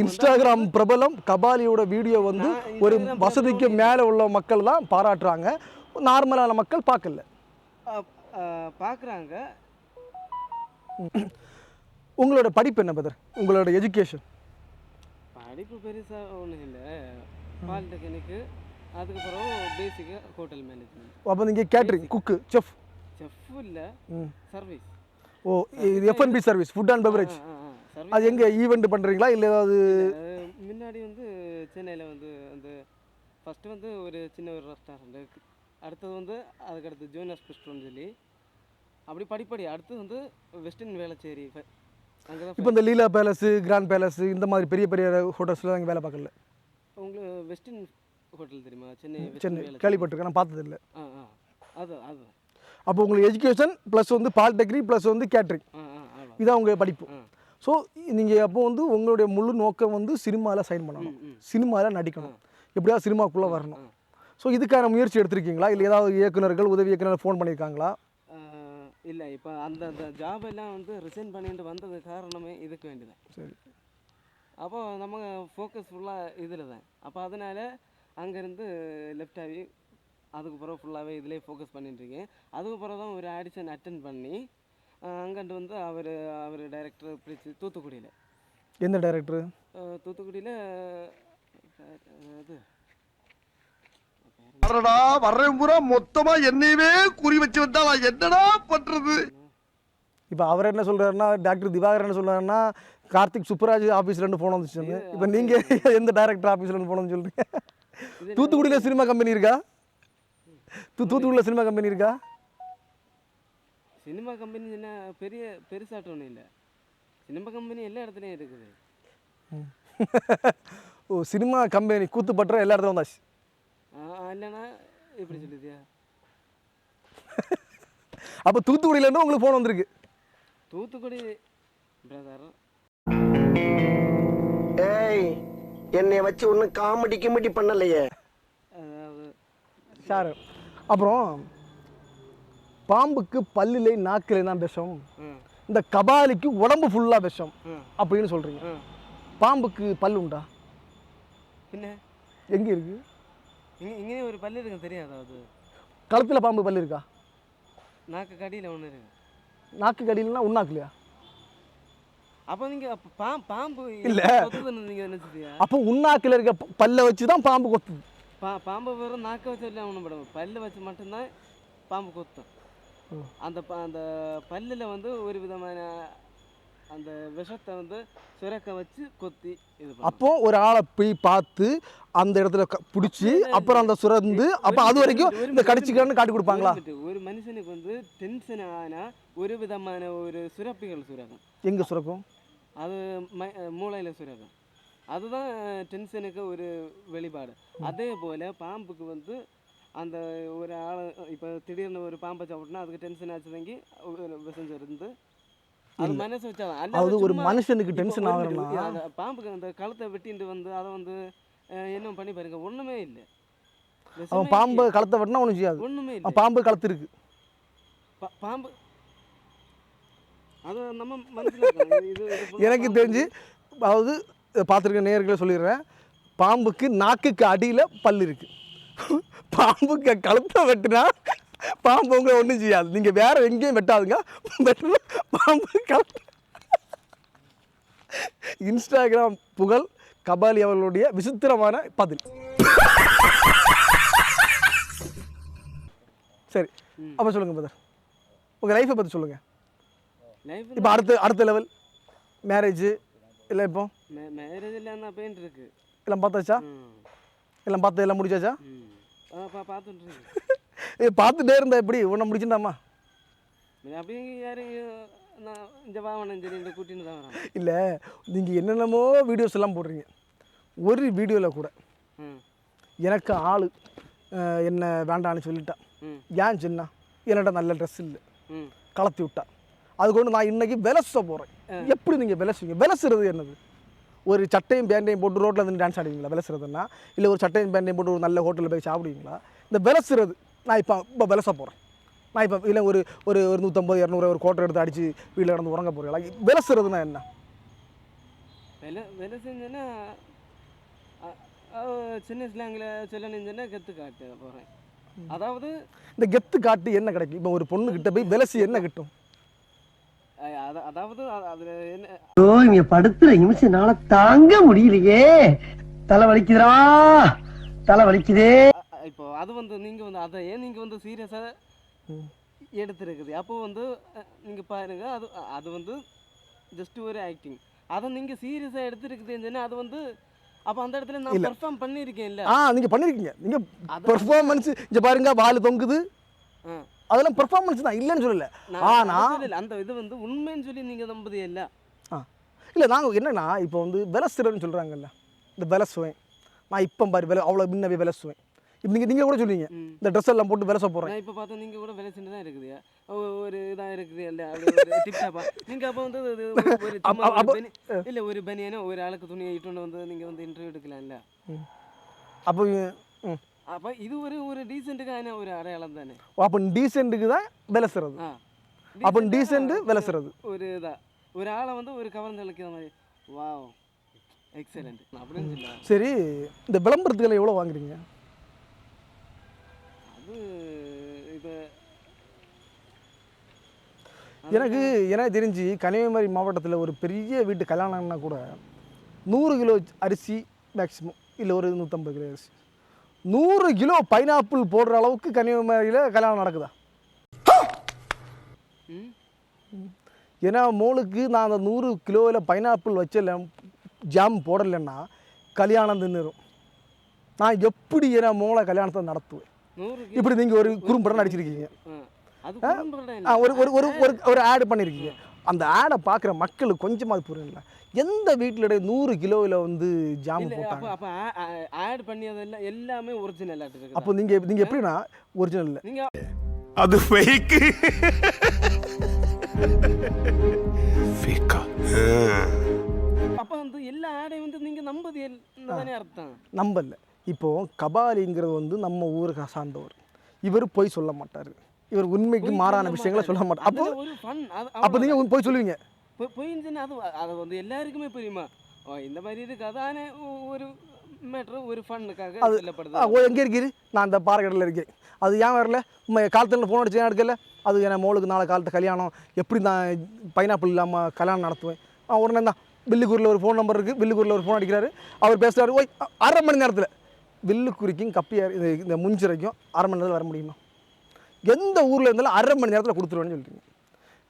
இன்ஸ்டாகிராம் பிரபலம் கபாலியோட வீடியோ வந்து ஒரு வசதிக்கு மேலே உள்ள மக்கள் தான் பாராட்டுறாங்க, நார்மலான மக்கள் பார்க்கல. பார்க்குறாங்க. உங்களோட படிப்பு என்ன பதர்? உங்களோட எஜுகேஷன்? படிப்பு பெருசாக ஒன்றும் இல்லை, பாலிடெக்னிக்கு, அதுக்கப்புறம் பேசிக்காக ஹோட்டல் மேனேஜ்மெண்ட். அப்போ நீங்கள் கேட்ரிங், குக்கு, செஃப் இல்லை சர்வீஸ். ஓ, இது F&B service, food and beverage. அது எங்கே ஈவெண்ட் பண்ணுறீங்களா இல்லை ஏதாவது? முன்னாடி வந்து சென்னையில் வந்து அந்த ஃபஸ்ட்டு வந்து ஒரு சின்ன ஒரு ரெஸ்டாரண்ட் இருக்குது, அடுத்தது வந்து அதுக்கடுத்து ஜூனியர்ஸ் பிஸ்ட்ரோன்னு சொல்லி அப்படி படிப்படி அடுத்து வந்து வெஸ்டர்ன் வேளச்சேரி அங்கே தான். இப்போ இந்த லீலா பேலஸு, கிராண்ட் பேலஸு இந்த மாதிரி பெரிய பெரிய ஹோட்டல்ஸில் அங்கே வேலை பார்க்கல. உங்களுக்கு வெஸ்டர்ன் ஹோட்டல் தெரியுமா? சென்னை கேள்விப்பட்டிருக்கேன், நான் பார்த்ததில்லை. அது அது அப்போ உங்களுக்கு எஜுகேஷன் ப்ளஸ் வந்து பாலிடெக்னிக் ப்ளஸ் வந்து கேட்ரிங், இதான் உங்கள் படிப்பு. ஸோ நீங்கள் அப்போ வந்து உங்களுடைய முழு நோக்கம் வந்து சினிமாவில் சைன் பண்ணணும், சினிமாவில் நடிக்கணும், எப்படியாவது சினிமாக்குள்ளே வரணும். ஸோ இதுக்கான முயற்சி எடுத்திருக்கீங்களா இல்லை ஏதாவது இயக்குநர்கள் உதவி இயக்குனர் ஃபோன் பண்ணியிருக்காங்களா? இல்லை, இப்போ அந்த ஜாபெல்லாம் வந்து ரிசைன் பண்ணிட்டு வந்தது காரணமே இதுக்கு வேண்டிதான். சரி. அப்போ நம்ம ஃபோக்கஸ் ஃபுல்லாக இதில் தான். அப்போ அதனால் அங்கேருந்து லெஃப்ட் ஆகி அதுக்கு பிறகு ஃபுல்லாகவே இதிலே ஃபோக்கஸ் பண்ணிட்டுருக்கேன். அதுக்கு பிறகு தான் ஒரு ஆடிஷன் அட்டன் பண்ணி அங்கிட்டு வந்து அவர் டைரக்டர் பிடிச்சி தூத்துக்குடியில். எந்த டைரக்டரு? தூத்துக்குடியில் அது அடடா, வர்றேன் பூரா மொத்தமா என்னையவே குறி வச்சு வந்தா நான் என்னடா பண்றது? இப்போ அவர் என்ன சொல்கிறாருன்னா, டாக்டர் திவாகர் என்ன சொல்கிறாருன்னா, கார்த்திக் சுப்ராஜ் ஆஃபீஸ்லேருந்து ஃபோன் வந்துச்சு. இப்போ நீங்கள் எந்த டைரக்டர் ஆஃபீஸ்லேருந்து ஃபோன் வந்து சொல்கிறீங்க? தூத்துக்குடியில் சினிமா கம்பெனி இருக்கா? தூத்துக்குடியில் சினிமா கம்பெனி இருக்கா? சினிமா கம்பெனி என்ன பெருசாட்டம் ஒன்றும் இல்லை, சினிமா கம்பெனி எல்லா இடத்துலையும் இருக்குது. ஓ, சினிமா கம்பெனி கூத்துப்பட்டுற எல்லா இடத்துல வந்தாச்சு. இல்லைண்ணா எப்படி சொல்லுதியா? அப்போ தூத்துக்குடியிலேருந்து உங்களுக்கு ஃபோன் வந்திருக்கு? தூத்துக்குடி பிரதர். ஏய், என்னை வச்சு ஒன்றும் காமெடி பண்ணலையே. சார், அப்புறம் பாம்புக்கு பல்லிலே நாக்கிலே தான் விஷம், இந்த கபாலிக்கு உடம்பு ஃபுல்லாக விஷம் அப்படின்னு சொல்கிறீங்க. பாம்புக்கு பல் உண்டா? என்ன எங்கே இருக்குது? இங்கே ஒரு பல்லு இருக்கு தெரியாதா? அது கழுத்தில் பாம்பு பல்லு இருக்கா? நாக்கு கடியில் ஒன்று இருக்கு. நாக்கு கடியில்னா உண்ணாக்குலையா? அப்போ நீங்கள் பாம்பு இல்லை, நீங்கள் நினச்சிட்டியா? அப்போ உண்ணாக்கில் இருக்க பல்லை வச்சு தான் பாம்பு கொத்துது. பாம்பை வெறும் நாக்கை வச்சு எல்லாம் ஒன்றும் படம், பல்லு வச்சு மட்டும்தான் பாம்பு கொத்தும். அந்த பல்லில் வந்து ஒரு விதமான அந்த விஷத்தை வந்து சுரக்க வச்சு கொத்தி இது அப்போ ஒரு ஆளை போய் பார்த்து அந்த இடத்துல பிடிச்சி அப்புறம் அந்த சுரந்து அப்போ அது வரைக்கும் இந்த கடிச்சிக்கன்னு காட்டி கொடுப்பாங்களா? ஒரு மனுஷனுக்கு வந்து டென்ஷன் ஆனால் ஒரு விதமான ஒரு சுரப்பிகள் சுரக்கும். எங்கே சுரக்கும்? அது மூளையில் சுரக்கும். அதுதான் டென்ஷனுக்கு ஒரு வெளிப்பாடு. அதே போல் பாம்புக்கு வந்து அந்த ஒரு ஆளை இப்போ திடீர்னு ஒரு பாம்பை சாப்பிட்டோன்னா அதுக்கு டென்ஷன் ஆச்சுதங்கி விஷம் இருந்து அது மனசு வச்சாதான். அது ஒரு மனுஷனுக்கு டென்ஷன் ஆகுறதுனா பாம்புக்கு அந்த கழுத்தை வெட்டிட்டு வந்து அதை வந்து என்ன பண்ணி பாருங்க, ஒன்றுமே இல்லை. அவன் பாம்பு கழுத்தை வெட்டினா ஒன்றும் செய்யாது. ஒன்றுமே இல்லை. பாம்பு கழுத்து இருக்கு. பாம்பு அது நம்ம மனசில் இது எனக்கு தெரிஞ்சு அதாவது பார்த்துருக்க நேயர்களை சொல்லிடுறேன், பாம்புக்கு நாக்குக்கு அடியில் பல் இருக்கு. பாம்புக்கு கழுத்தை வெட்டினா பாம்பு உங்களை ஒன்றும் செய்யாது. நீங்கள் வேற எங்கேயும் வெட்டாதுங்க, வெட்டினா பாம்பு கழுத்து. இன்ஸ்டாகிராம் புகழ் கபாலி அவர்களுடைய விசித்திரமான பதில். சரி, அப்போ சொல்லுங்கள் பிரதர், உங்கள் லைஃப்பை பற்றி சொல்லுங்கள். இப்போ அடுத்த லெவல் மேரேஜ் இல்லை? இப்போ மேரேஜ் இல்லைன்னா பெயிண்ட் இருக்கு. எல்லாம் பார்த்தாச்சா? எல்லாம் பார்த்து எல்லாம் முடிச்சாச்சா? பார்த்துட்டு பார்த்துட்டே இருந்தா எப்படி உன்னை முடிச்சுட்டாமா? அப்படியே யாரும் நான் இந்த வாகனம் சரி இந்த கூட்டின்னு தான் வரேன். இல்லை, நீங்கள் என்னென்னமோ வீடியோஸ் எல்லாம் போடுறீங்க. ஒரு வீடியோவில் கூட எனக்கு ஆள் என்ன வேண்டான்னு சொல்லிட்டான். ஏன் சின்ன என்னட்ட நல்ல ட்ரெஸ் இல்லை கலத்தி விட்டா, அது கொண்டு நான் இன்னைக்கு விலச போகிறேன். எப்படி நீங்கள் விலசுவீங்க? விலசுறது என்னது? ஒரு சட்டையும் பேண்டையும் போட்டு ரோட்டில் வந்து டான்ஸ் ஆடுவீங்களா விலசுறதுன்னா? இல்லை ஒரு சட்டையும் பேண்டையும் போட்டு ஒரு நல்ல ஹோட்டலில் போய் சாப்பிடுவீங்களா? இந்த விலசுறது நான் இப்போ விலச போகிறேன். நான் இப்போ இல்லை ஒரு ஒரு 150 200 ஒரு கோட்டை எடுத்து அடித்து வீட்டில் நடந்து உறங்க போகிறீங்களா? விலசுறதுன்னா என்ன? விலை செஞ்சேன்னா சின்ன ஸ்லாங்கில் சொல்லணுன்னா கெத்து காட்ட போகிறேன். அதாவது இந்த கெத்து காட்டு என்ன கிடைக்கும்? இப்போ ஒரு பொண்ணுக்கிட்ட போய் விலசி என்ன கிட்டும்? அதாவது அதில் என்ன இங்க படுத்துற நிமிஷம்னால தாங்க முடியலையே, தலை வலிக்குதுடா, தலை வலிக்குதே. இப்போ அது வந்து நீங்கள் வந்து அதை ஏன் நீங்கள் வந்து சீரியஸாக எடுத்துருக்குது. அப்போ வந்து நீங்கள் பாருங்க, அது வந்து ஜஸ்ட் ஒரு ஆக்டிங். அதை நீங்கள் சீரியஸாக எடுத்துருக்குதுன்னு அது வந்து அப்போ அந்த இடத்துல நான் பெர்ஃபார்ம் பண்ணியிருக்கேன். இல்லை நீங்கள் பண்ணியிருக்கீங்க. நீங்கள் பெர்ஃபார்மன்ஸ் இங்கே பாருங்க, வால் தொங்குது, அதெல்லாம் பெர்ஃபார்மன்ஸ் தான், இல்லைன்னு சொல்லலை. ஆனால் அந்த இது வந்து உண்மைன்னு சொல்லி நீங்கள் நம்புதே இல்லை. இல்லை, நாங்கள் என்னென்னா இப்போ வந்து விலசுறன்னு சொல்கிறாங்கல்ல, இந்த விலசுவேன் நான் இப்போ பாரு அவ்வளோ முன்னவே விலசுவேன். இப்போ நீங்கள் கூட சொல்லுவீங்க இந்த ட்ரெஸ் எல்லாம் போட்டு விலச போகிறேன். இப்போ பார்த்தா நீங்கள் கூட விலசுன்னு தான் இருக்குது, ஒரு இதாக இருக்குது இல்லை டிப்டாப்பா. நீங்கள் அப்போ வந்து இல்லை ஒரு பனியனை ஒரு ஆளுக்கு துணியை இட்டு வந்து நீங்கள் வந்து இன்டர்வியூ எடுக்கலாம் இல்லை? அப்போ இது ஒரு டீசென்ட்டுக்கான ஒரு அடையாளம் தானே. அப்போ டீசென்ட்டுக்கு தான் விலசுறது. அப்போ டீசென்ட்டு விலசுறது ஒரு இதாக ஒரு ஆளை வந்து ஒரு கவர்ந்தளிக்கிற மாதிரி வாவ் எக்ஸலண்ட் அப்படின்னு சொல்லலாம். சரி, இந்த விளம்பரத்துக்களை எவ்வளோ வாங்குறீங்க? அது இப்போ எனக்கு தெரிஞ்சு கன்னியாகுமரி மாவட்டத்தில் ஒரு பெரிய வீட்டு கல்யாணம்னா கூட 100 கிலோ அரிசி மேக்ஸிமம், இல்லை ஒரு 150 கிலோ அரிசி, 100 கிலோ பைனாப்பிள் போடுற அளவுக்கு கன்னியாகுமரியில் கல்யாணம் நடக்குதா? ஏன்னா மோளுக்கு நான் அந்த 100 கிலோவில் பைனாப்பிள் வச்சல ஜாம் போடலைன்னா கல்யாணம் தின்னுரும். நான் எப்படி ஏன்னா மோளை கல்யாணத்தை நடத்துவேன்? இப்படி நீங்கள் ஒரு குறும்படம் நடிச்சிருக்கீங்க, ஒரு ஆடு பண்ணியிருக்கீங்க. அந்த ஆடை பார்க்குற மக்களுக்கு கொஞ்சமாக புரியல. எந்த வீட்டில் 100 கிலோவில் வந்து ஜாம் போட்டாங்க? அப்போ ஆட் பண்ணியதெல்லாம் எல்லாமே ஒரிஜினல் ஆட் இருக்கு. அப்போ நீங்கள் எப்படின்னா ஒரிஜினல் இல்லை, நீங்கள் அது ஃபேக். அப்போ வந்து எல்லா ஆடையும் வந்து நீங்கள் நம்பது தானே அர்த்தம்? நம்பல. இப்போது கபாலிங்கிறது வந்து நம்ம ஊருக்கு சார்ந்தவர். இவர் போய் சொல்ல மாட்டார், இவர் உண்மைக்கு மாறான விஷயங்களை சொல்ல மாட்டார். அப்போ நீங்கள் போய் சொல்லுவீங்க. போயின்னு அது வந்து எல்லாருக்குமே புரியுமா? இந்த மாதிரி இருக்கு. அதான ஒரு மேட்ரு ஒரு ஃபன்னுக்காக சொல்லப்படுது. எங்கே இருக்கிறது? நான் அந்த பாறைக்கடலில் இருக்கேன். அது ஏன் வரல? காலத்தில் ஃபோன் அடிச்சு ஏன் எடுக்கல? அது என் மோளுக்கு நாளை காலத்து கல்யாணம், எப்படி நான் பைனாப்பிள் இல்லாமல் கல்யாணம் நடத்துவேன்? உடனே தான் வில்லுக்குரியில் ஒரு ஃபோன் நம்பர் இருக்குது, வில்லுக்குரியில் ஒரு ஃபோன் அடிக்கிறாரு, அவர் பேசுகிறாரு. ஓய் 1/2 மணி நேரத்தில் வில்லுக்குறிக்கும் கப்பியார் இந்த முஞ்சிரைக்கும் 1/2 மணி நேரத்தில் வர முடியுமா? எந்த ஊரில் இருந்தாலும் 1/2 மணி நேரத்தில் கொடுத்துருவேன்னு சொல்லிட்டீங்க.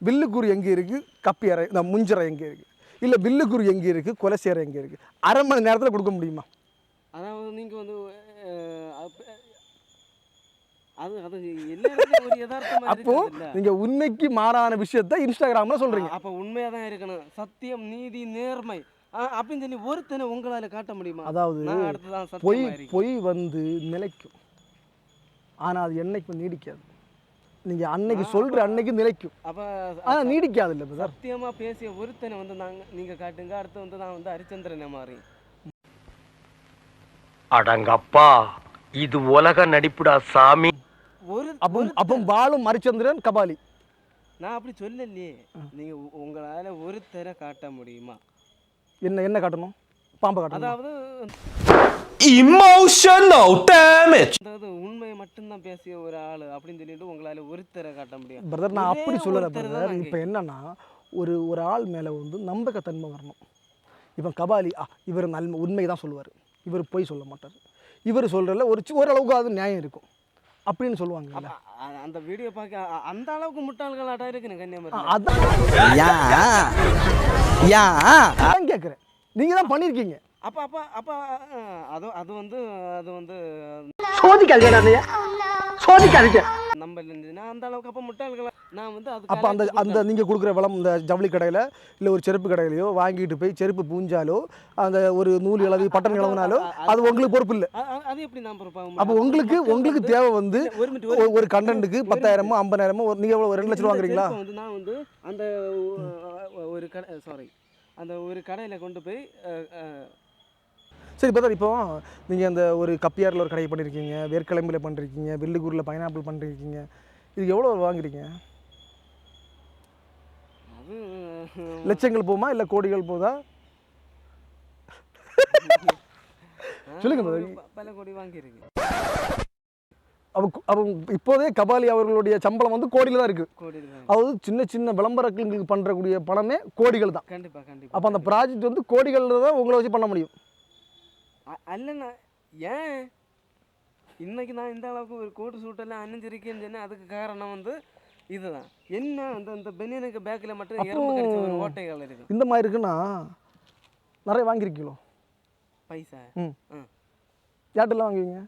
வில்லுக்குரு எங்கே இருக்குது, கப்பி அறை இந்த முஞ்சரை எங்கே இருக்குது, இல்லை வில்லுக்குரு எங்கே இருக்குது, கொலைசேரை எங்கே இருக்குது, அரை மணி நேரத்தில் கொடுக்க முடியுமா? அதாவது நீங்கள் வந்து அது அது எல்லா இடத்துலயும் ஒரு யதார்த்தமா அப்போ இருக்குதுல்ல. நீங்கள் உண்மைக்கு மாறான விஷயத்த இன்ஸ்டாகிராமில் சொல்கிறீங்க. அப்போ உண்மையாக தான் இருக்கணும். சத்தியம், நீதி, நேர்மை அப்படின்னு சொல்லி ஒருத்தனை உங்களால் காட்ட முடியுமா? அதாவது நான் அடுத்ததான் பொய் சத்தியமா இருக்கேன். பொய் வந்து நிலைக்கும், ஆனால் அது என்னைக்கும் நீடிக்காது. நீங்கள் அன்னைக்கு சொல்கிற அன்னைக்கு நிலைக்கும், அப்போ ஆனால் நீடிக்காது இல்லை சார். சத்தியமா பேசிய ஒருத்தனை வந்து நீங்கள் காட்டுங்க. அடுத்து வந்து நான் வந்து ஹரிச்சந்திரனை மாறி. அடங்கப்பா, இது உலக நடிப்புடா சாமி. அப்போ பாலும் ஹரிச்சந்திரன் கபாலி. நான் அப்படி சொல்லலையே. நீங்க உங்களால ஒருத்தரை காட்ட முடியுமா? என்ன காட்டணும்? பாம்பை காட்டணும். அதாவது emotional damage. அதாவது உண்மையை மட்டும்தான் பேசிய ஒரு ஆள் அப்படின்னு சொல்லிட்டு உங்களால ஒருத்தரை காட்ட முடியும். பிரதர், நான் அப்படி சொல்லலை ஒருத்தர் தான் பிரதர். நான் இப்போ என்னன்னா ஒரு ஆள் மேலே வந்து நம்பகத்தன்மை வரணும். இப்போ கபாலி இவர் உண்மை தான் சொல்லுவார், இவர் பொய் சொல்ல மாட்டார், இவர் சொல்கிறதுல ஓரளவுக்கு அது நியாயம் இருக்கும் அப்படின்னு சொல்லுவாங்க. அந்த வீடியோ பார்க்க அந்த அளவுக்கு முட்டாள்களாட்டா இருக்குன்னு கன்னியாகுமரி. அதான் கேட்குறேன், நீங்கள் தான் பண்ணியிருக்கீங்க. அப்போ அப்போ அப்போ அது வந்து சோதிக்காதீங்க. நம்ம இருந்துச்சுன்னா அந்த அளவுக்கு அப்போ முட்டாள்களா நான் வந்து அப்போ அந்த நீங்கள் கொடுக்குற வளம் இந்த ஜவுளி கடையில் இல்லை ஒரு செருப்பு கடையிலையோ வாங்கிட்டு போய் செருப்பு பூஞ்சாலோ அந்த ஒரு நூல் இளவி பட்டன் இளவுனாலோ அது உங்களுக்கு பொறுப்பு இல்லை. அது எப்படி நான் பொறுப்பாக? அப்போ உங்களுக்கு தேவை வந்து ஒரு கண்டென்ட்டுக்கு 10,000 50,000 நீங்கள் எவ்வளோ 2 லட்சம் வாங்குறீங்களா? வந்து நான் வந்து அந்த ஒரு கடை அந்த ஒரு கடையில் கொண்டு போய் சரி பிரதர், இப்போ நீங்கள் அந்த ஒரு கப்பியாரில் ஒரு கடை பண்ணியிருக்கீங்க, வேர்க்கிழம்பில் பண்ணிருக்கீங்க, வில்லுகூரில் பைனாப்பிள் பண்ணிருக்கீங்க, இதுக்கு எவ்வளோ வாங்குறீங்க? அது லட்சங்கள் போகுமா இல்லை கோடிகள் போதா? சொல்லுங்க பிரதர். பல கோடி வாங்கியிருக்கு. அவங்க இப்போதே கபாலி அவர்களுடைய சம்பளம் வந்து கோடியில் தான் இருக்குது. கோடி அதாவது சின்ன சின்ன விளம்பரங்களுக்கு பண்ணுறக்கூடிய பணமே கோடிகள் தான். கண்டிப்பாக. அப்போ அந்த ப்ராஜெக்ட் வந்து கோடிகளில் தான் உங்களை வச்சு பண்ண முடியும். அல்லண்ணா, ஏன் இன்னைக்கு நான் இந்த அளவுக்கு ஒரு கோட்டு சூட்டெல்லாம் அணிஞ்சிருக்கேன்னு சொன்னேன். அதுக்கு காரணம் வந்து இதுதான். என்ன அந்த பெனியனுக்கு பேக்கில் மட்டும் எறும்பு கடிச்ச ஒரு ஓட்டைகள் இருக்கு. இந்த மாதிரி இருக்குன்னா நிறைய வாங்கியிருக்கீங்களோ பைசா? யார்ட்டெல்லாம் வாங்குவீங்க?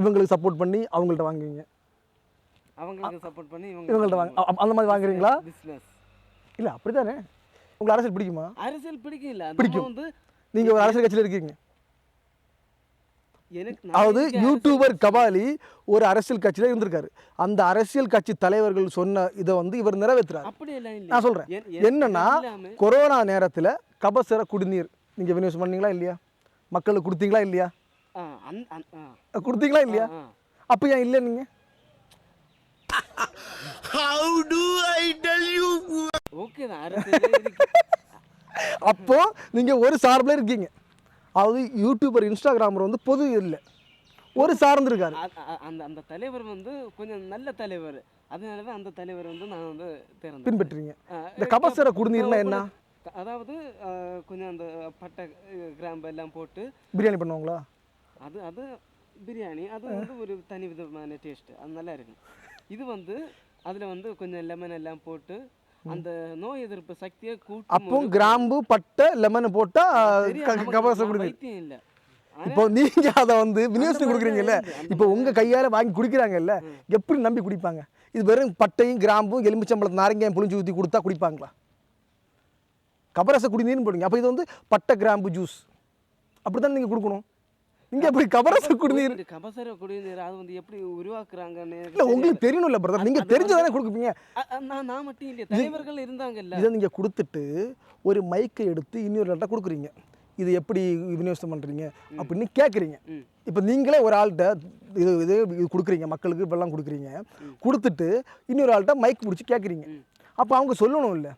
இவங்களுக்கு சப்போர்ட் பண்ணி அவங்கள்ட்ட வாங்குவீங்க, அவங்களுக்கு சப்போர்ட் பண்ணி இவங்கள்ட்ட அந்த மாதிரி வாங்குறீங்களா? பிஸ்னஸ் இல்லை அப்படி தானே. உங்களுக்கு அரசியல் பிடிக்குமா? அரசியல் பிடிக்கும். இல்லை பிடிக்கும். வந்து நீங்கள் ஒரு அரசியல் கட்சியில் இருக்கீங்க. எனக்கு அதாவது யூடியூபர் கபாலி ஒரு அரசியல் கட்சியில் இருந்திருக்காரு. அந்த அரசியல் கட்சி தலைவர்கள் சொன்ன இதை வந்து இவர் நிறைவேற்றுறாரு. அப்படி எல்லாம் இல்லை. நான் சொல்கிறேன் என்னன்னா, கொரோனா நேரத்தில் கபசுர குடிநீர் நீங்கள் விநியோகம் பண்ணீங்களா இல்லையா? மக்களுக்கு கொடுத்தீங்களா இல்லையா? கொடுத்தீங்களா இல்லையா? அப்போ ஏன் இல்லை நீங்கள்? ஓகே தான், அரசியல் அப்போ நீங்கள் ஒரு சார்பில் இருக்கீங்க. அதாவது யூடியூபர் இன்ஸ்டாகிராமர் வந்து பொது இல்லை, ஒரு சார்ந்திருக்காரு. அந்த தலைவர் வந்து கொஞ்சம் நல்ல தலைவர். அதனால தான் அந்த தலைவர் வந்து நான் வந்து பின்பற்றுறீங்க. இந்த கபசுர குடிநீர்னா என்ன? அதாவது கொஞ்சம் அந்த பட்டை கிராம்பு எல்லாம் போட்டு பிரியாணி பண்ணுவாங்களா? அது பிரியாணி அது வந்து ஒரு தனி விதமான டேஸ்ட், அது நல்லா இருக்கும். இது வந்து அதில் வந்து கொஞ்சம் லெமன் எல்லாம் போட்டு அந்த நோய் எதிர்ப்பு சக்தியை கூட்டும். அப்போ கிராம்பு பட்டை லெமன் போட்டால் கபசுர குடிநீர் இல்லை. இப்போ நீங்க அதை வந்து விநியோகம் கொடுக்குறீங்கல்ல, இப்போ உங்க கையால வாங்கி குடிக்கிறாங்கல்ல, எப்படி நம்பி குடிப்பாங்க? இது வெறும் பட்டையும் கிராம்பும் எலுமிச்சம்பழம் நாரங்காயும் புளிஞ்சு ஊற்றி கொடுத்தா குடிப்பாங்களா? கபரச குடிநீர்னு போடுங்க. அப்போ இது வந்து பட்டை கிராம்பு ஜூஸ் அப்படி தான் நீங்கள் கொடுக்கணும். இங்கே எப்படி கபரச குடிநீர்? கபசர குடிநீர் அது வந்து எப்படி உருவாக்குறாங்கன்னு இல்லை உங்களுக்கு தெரியணும் இல்லை பிரதர், நீங்கள் தெரிஞ்சதானே கொடுப்பீங்க. நான் மட்டும் இல்லை, தலைவர்கள் இருந்தாங்கல்ல. இதை நீங்கள் கொடுத்துட்டு ஒரு மைக்கை எடுத்து இன்னொரு கொடுக்குறீங்க, இது எப்படி விநியோகம் பண்ணுறீங்க அப்படின்னு கேட்குறீங்க. இப்போ நீங்களே ஒரு ஆள்கிட்ட இது கொடுக்குறீங்க, மக்களுக்கு இப்பெல்லாம் கொடுக்குறீங்க, கொடுத்துட்டு இன்னொரு ஆள்கிட்ட மைக் பிடிச்சி கேட்குறீங்க. அப்போ அவங்க சொல்லணும் இல்லை,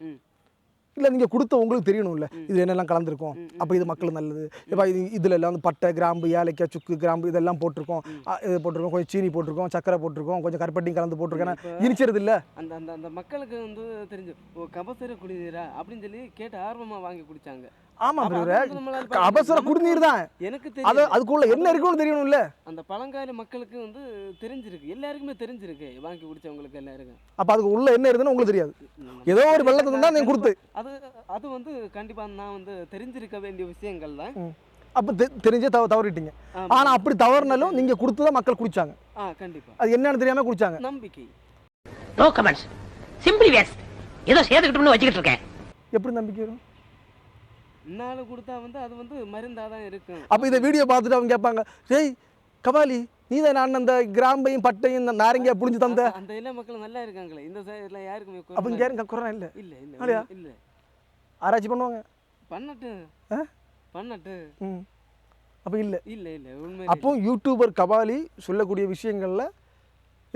இல்லை நீங்கள் கொடுத்த உங்களுக்கு தெரியணும்ல இது என்னெல்லாம் கலந்துருக்கும், அப்போ இது மக்கள் நல்லது. இப்போ இதில் எல்லாம் வந்து பட்டை கிராம்பு ஏலக்காய் சுக்கு கிராம்பு இதெல்லாம் போட்டிருக்கோம், இது போட்டிருக்கோம், கொஞ்சம் சீனி போட்டிருக்கோம், சக்கரை போட்டிருக்கோம், கொஞ்சம் கருப்பட்டியும் கலந்து போட்டிருக்கேன், இனிச்சிருது இல்லை. அந்த அந்த அந்த மக்களுக்கு வந்து தெரிஞ்சு கபசுர குடிநீரா அப்படின்னு சொல்லி கேட்டு ஆர்வமாக வாங்கி குடித்தாங்க. ஆமா அப்ப பிரதர், அது வந்து நம்மளால பார்க்க அவசர முடியும். குடிநீர் தான். எனக்கு அது தெரியும். அதுக்குள்ள என்ன இருக்குன்னு தெரியணும்ல. அந்த பழங்கால மக்களுக்கு வந்து தெரிஞ்சிருக்கு, எல்லாருக்குமே தெரிஞ்சிருக்கு, வாங்கி குடிச்சவங்களுக்கு எல்லாருக்கும். அப்ப அதுக்கு உள்ள என்ன இருக்குன்னு உங்களுக்கு தெரியாது. நம்ம ஏதோ ஒரு வெள்ளத்தை தான் நீங்க கொடுத்து. அது அது வந்து கண்டிப்பா நான் வந்து தெரிஞ்சிருக்க வேண்டிய விஷயங்கள் தான். அப்ப தெரிஞ்சே தவறிட்டீங்க. ஆமா. ஆனா அப்படி தவறுனாலும் நீங்க கொடுத்துதான் மக்கள் குடிச்சாங்க. கண்டிப்பா அது என்னன்னு தெரியாம குடிச்சாங்க. நம்பிக்கை. No comments, simply waste. ஏதோ சேர்த்துக்கிட்டோம்னு வச்சுக்கிட்டு இருக்கேன். எப்படி நம்பிக்கை வரும்? இன்னால கொடுத்தா வந்து அது வந்து மருந்தா தான் இருக்கும். அப்ப இந்த வீடியோ பார்த்துட்டு அவங்க கேட்பாங்க, டேய் கபாலி, நீ தான் நான் அந்த கிராம்பையும் பட்டையும் இந்த நாரங்கியா புடிஞ்சு தந்த. அந்த எல்லா மக்களும் நல்லா இருக்காங்களே, இந்த சைடுல யாருக்குமே அப்ப இங்க யாரும் கொரோனா இல்ல. இல்ல இல்ல இல்லையா? இல்ல. ஆராய்ச்சி பண்ணுவாங்க. பண்ணட்டு ஆ? பண்ணட்டு. அப்ப இல்ல. இல்ல இல்ல உண்மை. அப்போ யூடியூபர் கபாலி சொல்லக்கூடிய விஷயங்கள்ல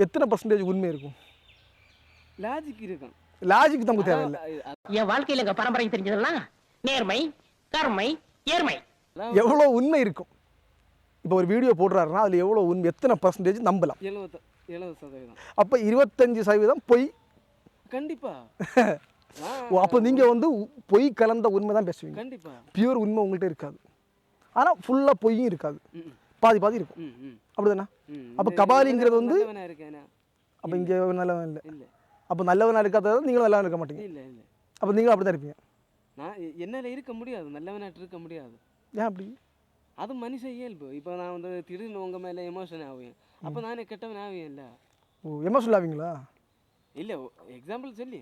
எத்தனை பர்சன்டேஜ் உண்மை இருக்கும்? லாஜிக் இருக்கும். லாஜிக் நமக்கு தேவையில்லை. என் வாழ்க்கையில எங்க பரம்பரை தெரிஞ்சதெல்லாம் நேர்மை, கருமை, ஏர்மை. எவ்வளோ உண்மை இருக்கும்? இப்போ ஒரு வீடியோ போடுறாருன்னா அதில் எவ்வளோ உண்மை, எத்தனை பர்சன்டேஜ் நம்பலாம்? 70%. அப்போ 25% பொய். கண்டிப்பா. ஓ, அப்போ நீங்கள் வந்து பொய் கலந்த உண்மை தான் பேசுவீங்க. கண்டிப்பா. பியூர் உண்மை உங்கள்கிட்ட இருக்காது. ஆனால் ஃபுல்லாக பொய்யும் இருக்காது, பாதி பாதி இருக்கும். அப்படிதானே? அப்போ கபாலிங்கிறது வந்து அப்போ இங்கே நல்லவன் இல்லை. அப்போ நல்லவனாக இருக்காத நீங்களும் நல்லவன் இருக்க மாட்டீங்க. இல்லை இல்லை. அப்போ நீங்களும் அப்படி தான் இருப்பீங்க. நான் என்னால் இருக்க முடியாது, நல்லவனாட்டு இருக்க முடியாது. ஏன் அப்படி? அது மனுஷ இயல்பு. இப்போ நான் வந்து திடீர்னு உங்கள் மேலே எமோஷன் ஆகுவேன், அப்போ நானே கெட்டவன் ஆவேன். இல்லை ஓ, எமோஷனல் ஆவீங்களா? இல்லை, எக்ஸாம்பிள் சொல்லி.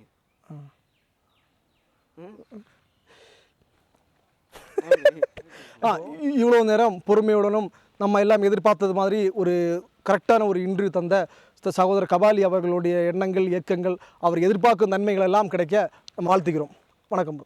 இவ்வளோ நேரம் பொறுமையுடனும் நம்ம எல்லாம் எதிர்பார்த்தது மாதிரி ஒரு கரெக்டான ஒரு இன்டர்வியூ தந்த சகோதரர் கபாலி அவர்களுடைய எண்ணங்கள், இயக்கங்கள், அவர் எதிர்பார்க்கும் நன்மைகள் எல்லாம் கிடைக்க வாழ்த்துகிறோம். வணக்கம்.